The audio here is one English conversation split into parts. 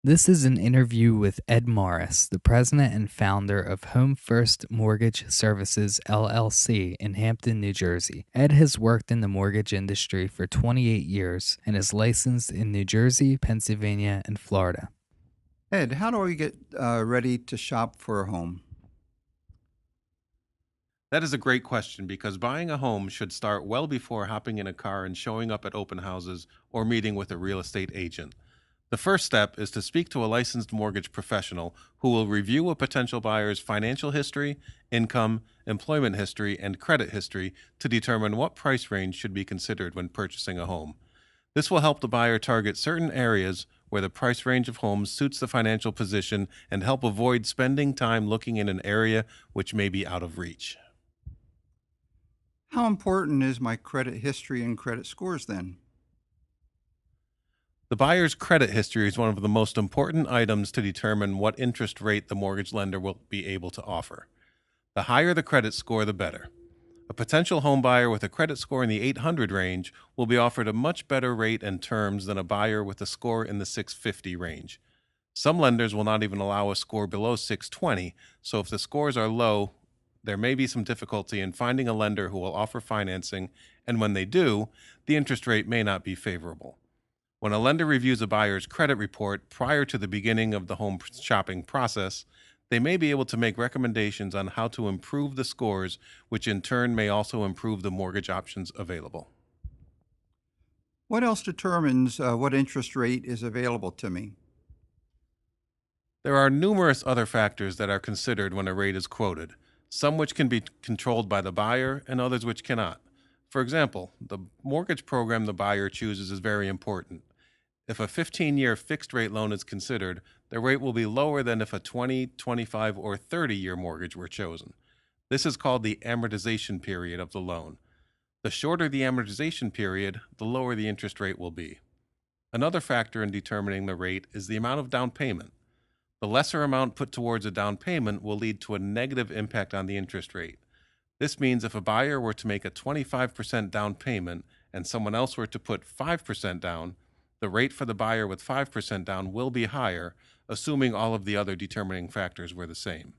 This is an interview with Ed Morris, the president and founder of HomeFirst Mortgage Services LLC in Hampton, New Jersey. Ed has worked in the mortgage industry for 28 years and is licensed in New Jersey, Pennsylvania, and Florida. Ed, how do we get ready to shop for a home? That is a great question because buying a home should start well before hopping in a car and showing up at open houses or meeting with a real estate agent. The first step is to speak to a licensed mortgage professional who will review a potential buyer's financial history, income, employment history, and credit history to determine what price range should be considered when purchasing a home. This will help the buyer target certain areas where the price range of homes suits the financial position and help avoid spending time looking in an area which may be out of reach. How important is my credit history and credit scores then? The buyer's credit history is one of the most important items to determine what interest rate the mortgage lender will be able to offer. The higher the credit score, the better. A potential home buyer with a credit score in the 800 range will be offered a much better rate and terms than a buyer with a score in the 650 range. Some lenders will not even allow a score below 620, so if the scores are low, there may be some difficulty in finding a lender who will offer financing, and when they do, the interest rate may not be favorable. When a lender reviews a buyer's credit report prior to the beginning of the home shopping process, they may be able to make recommendations on how to improve the scores, which in turn may also improve the mortgage options available. What else determines what interest rate is available to me? There are numerous other factors that are considered when a rate is quoted, some which can be controlled by the buyer and others which cannot. For example, the mortgage program the buyer chooses is very important. If a 15-year fixed-rate loan is considered, the rate will be lower than if a 20, 25, or 30-year mortgage were chosen. This is called the amortization period of the loan. The shorter the amortization period, the lower the interest rate will be. Another factor in determining the rate is the amount of down payment. The lesser amount put towards a down payment will lead to a negative impact on the interest rate. This means if a buyer were to make a 25% down payment and someone else were to put 5% down, the rate for the buyer with 5% down will be higher, assuming all of the other determining factors were the same.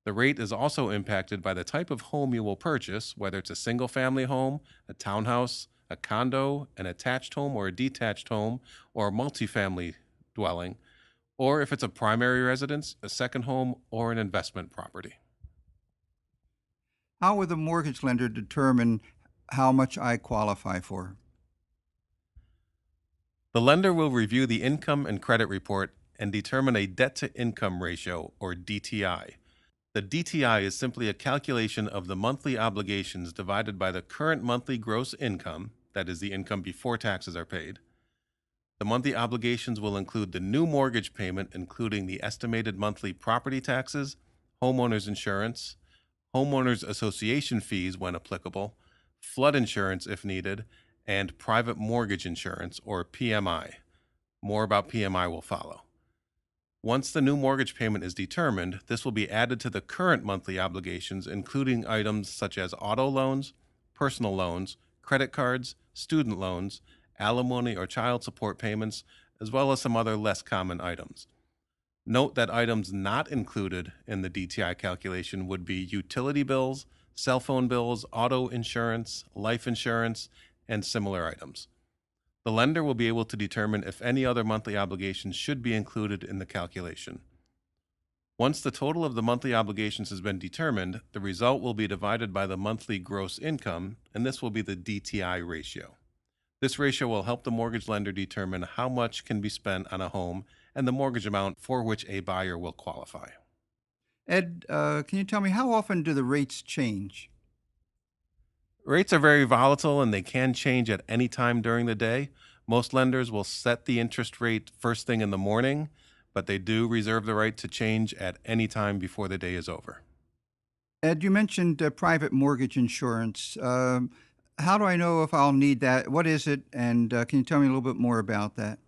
The rate is also impacted by the type of home you will purchase, whether it's a single-family home, a townhouse, a condo, an attached home or a detached home, or a multifamily dwelling, or if it's a primary residence, a second home, or an investment property. How will the mortgage lender determine how much I qualify for? The lender will review the income and credit report and determine a debt-to-income ratio, or DTI. The DTI is simply a calculation of the monthly obligations divided by the current monthly gross income, that is the income before taxes are paid. The monthly obligations will include the new mortgage payment, including the estimated monthly property taxes, homeowners insurance, homeowners association fees when applicable, flood insurance if needed, and private mortgage insurance, or PMI. More about PMI will follow. Once the new mortgage payment is determined, this will be added to the current monthly obligations, including items such as auto loans, personal loans, credit cards, student loans, alimony or child support payments, as well as some other less common items. Note that items not included in the DTI calculation would be utility bills, cell phone bills, auto insurance, life insurance, and similar items. The lender will be able to determine if any other monthly obligations should be included in the calculation. Once the total of the monthly obligations has been determined, the result will be divided by the monthly gross income, and this will be the DTI ratio. This ratio will help the mortgage lender determine how much can be spent on a home and the mortgage amount for which a buyer will qualify. Ed, can you tell me how often do the rates change? Rates are very volatile and they can change at any time during the day. Most lenders will set the interest rate first thing in the morning, but they do reserve the right to change at any time before the day is over. Ed, you mentioned private mortgage insurance. How do I know if I'll need that? What is it? And can you tell me a little bit more about that?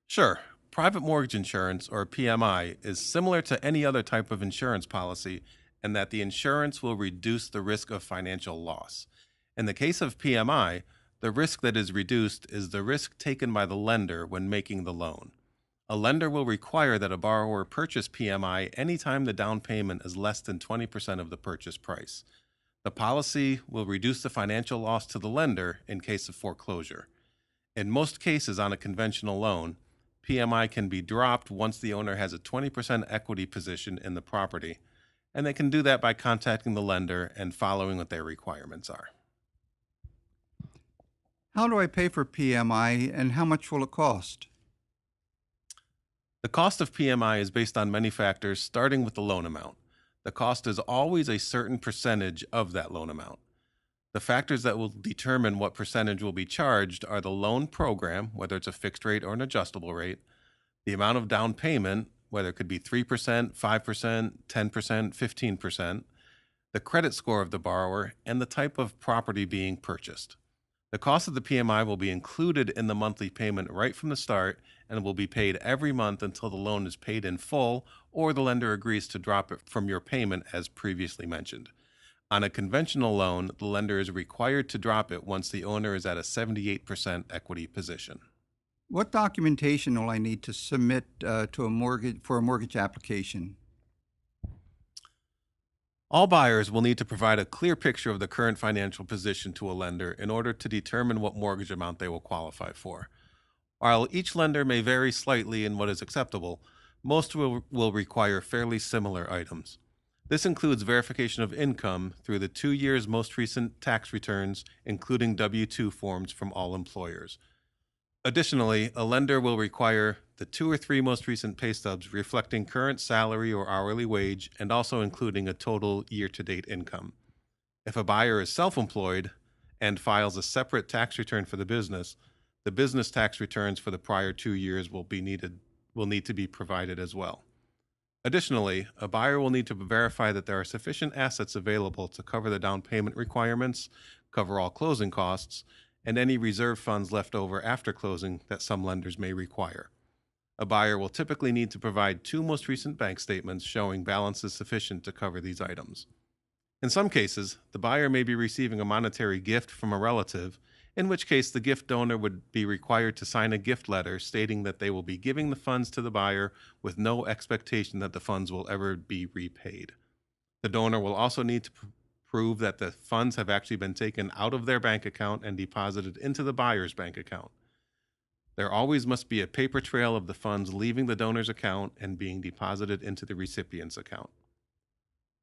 Sure. Private mortgage insurance, or PMI, is similar to any other type of insurance policy in that the insurance will reduce the risk of financial loss. In the case of PMI, The risk that is reduced is the risk taken by the lender when making the loan. A lender will require that a borrower purchase PMI anytime the down payment is less than 20% of the purchase price. The policy will reduce the financial loss to the lender in case of foreclosure. In most cases on a conventional loan, PMI can be dropped once the owner has a 20% equity position in the property, and they can do that by contacting the lender and following what their requirements are. How do I pay for PMI and how much will it cost? The cost of PMI is based on many factors, starting with the loan amount. The cost is always a certain percentage of that loan amount. The factors that will determine what percentage will be charged are the loan program, whether it's a fixed rate or an adjustable rate, the amount of down payment, whether it could be 3%, 5%, 10%, 15%, the credit score of the borrower, and the type of property being purchased. The cost of the PMI will be included in the monthly payment right from the start and will be paid every month until the loan is paid in full or the lender agrees to drop it from your payment as previously mentioned. On a conventional loan, the lender is required to drop it once the owner is at a 78% equity position. What documentation will I need to submit for a mortgage application? All buyers will need to provide a clear picture of the current financial position to a lender in order to determine what mortgage amount they will qualify for. While each lender may vary slightly in what is acceptable, most will require fairly similar items. This includes verification of income through the 2 years' most recent tax returns, including W-2 forms from all employers. Additionally, a lender will require the 2 or 3 most recent pay stubs reflecting current salary or hourly wage and also including a total year-to-date income. If a buyer is self-employed and files a separate tax return for the business tax returns for the prior 2 years will need to be provided as well. Additionally, a buyer will need to verify that there are sufficient assets available to cover the down payment requirements, cover all closing costs, and any reserve funds left over after closing that some lenders may require. A buyer will typically need to provide 2 most recent bank statements showing balances sufficient to cover these items. In some cases, the buyer may be receiving a monetary gift from a relative, in which case the gift donor would be required to sign a gift letter stating that they will be giving the funds to the buyer with no expectation that the funds will ever be repaid. The donor will also need to prove that the funds have actually been taken out of their bank account and deposited into the buyer's bank account. There always must be a paper trail of the funds leaving the donor's account and being deposited into the recipient's account.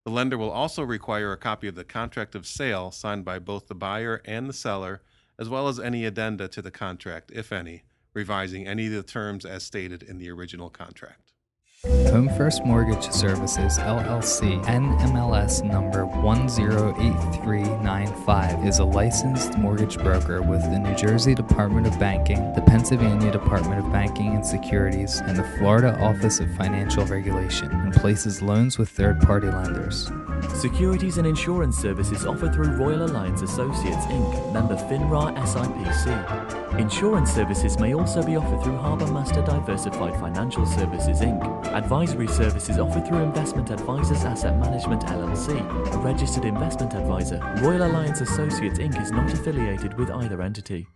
The lender will also require a copy of the contract of sale signed by both the buyer and the seller, as well as any addenda to the contract, if any, revising any of the terms as stated in the original contract. HomeFirst Mortgage Services LLC, NMLS number 108395, is a licensed mortgage broker with the New Jersey Department of Banking, the Pennsylvania Department of Banking and Securities, and the Florida Office of Financial Regulation, and places loans with third-party lenders. Securities and insurance services offered through Royal Alliance Associates, Inc., member FINRA SIPC. Insurance services may also be offered through Harbour Master Diversified Financial Services, Inc. Advisory services offered through Investment Advisors Asset Management LLC, a registered investment advisor. Royal Alliance Associates, Inc. is not affiliated with either entity.